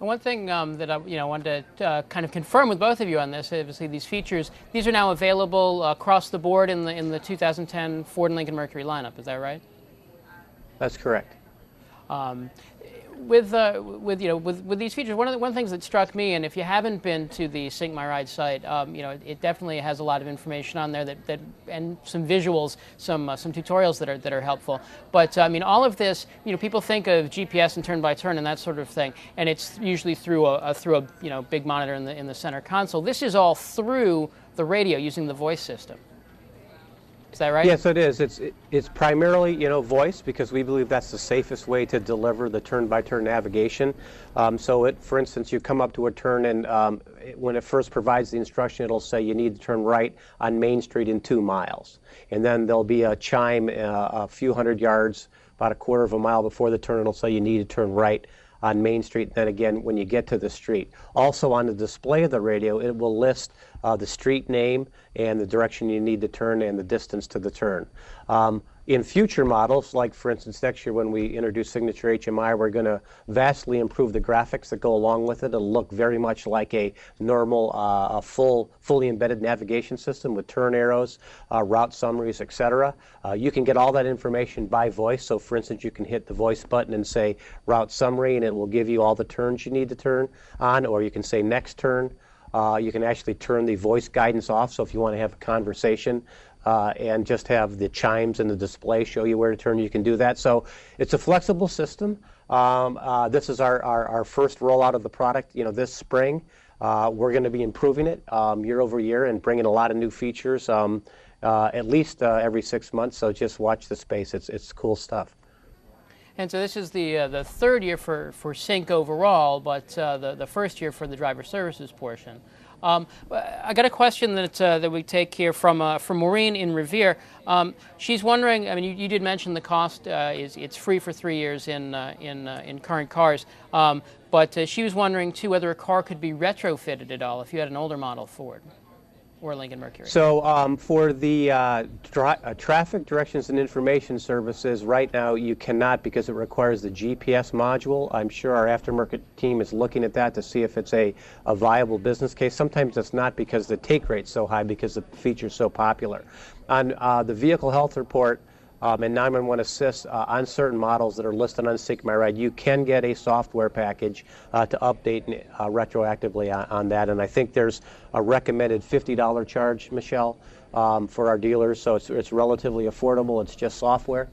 And one thing that I wanted to kind of confirm with both of you on this, obviously these features, these are now available across the board in the 2010 Ford and Lincoln Mercury lineup. Is that right? That's correct. Um, with these features, one of the things that struck me, and if you haven't been to the Sync My Ride site, it definitely has a lot of information on there that and some visuals, some tutorials that are helpful. But I mean, all of this, people think of GPS and turn by turn and that sort of thing, and it's usually through a big monitor in the center console. This is all through the radio using the voice system. Is that right? Yes, it is. It's primarily, voice, because we believe that's the safest way to deliver the turn-by-turn navigation. For instance, you come up to a turn, and when it first provides the instruction, it'll say you need to turn right on Main Street in 2 miles. And then there'll be a chime a few hundred yards, about a quarter of a mile before the turn. It'll say you need to turn right on Main Street, and then again when you get to the street. Also on the display of the radio, it will list the street name and the direction you need to turn and the distance to the turn. In future models, like for instance next year when we introduce Signature HMI, we're going to vastly improve the graphics that go along with it. It'll look very much like a normal, fully embedded navigation system with turn arrows, route summaries, etc. You can get all that information by voice. So for instance, you can hit the voice button and say route summary, and it will give you all the turns you need to turn on, or you can say next turn. You can actually turn the voice guidance off, so if you want to have a conversation and just have the chimes and the display show you where to turn, you can do that. So it's a flexible system. This is our first rollout of the product, this spring. We're going to be improving it year over year and bringing a lot of new features at least every 6 months, so just watch the space. It's cool stuff. And so this is the third year for Sync overall, but the first year for the driver services portion. I got a question that we take here from Maureen in Revere. She's wondering. I mean, you did mention the cost it's free for 3 years in current cars, but she was wondering too whether a car could be retrofitted at all if you had an older model Ford or Lincoln Mercury. So for the traffic directions and information services, right now you cannot, because it requires the GPS module. I'm sure our aftermarket team is looking at that to see if it's a viable business case. Sometimes it's not, because the take rate's so high because the feature's so popular. On the vehicle health report and 911 Assist, on certain models that are listed on Sync My Ride, you can get a software package to update retroactively on that. And I think there's a recommended $50 charge, Michelle, for our dealers. So it's relatively affordable. It's just software.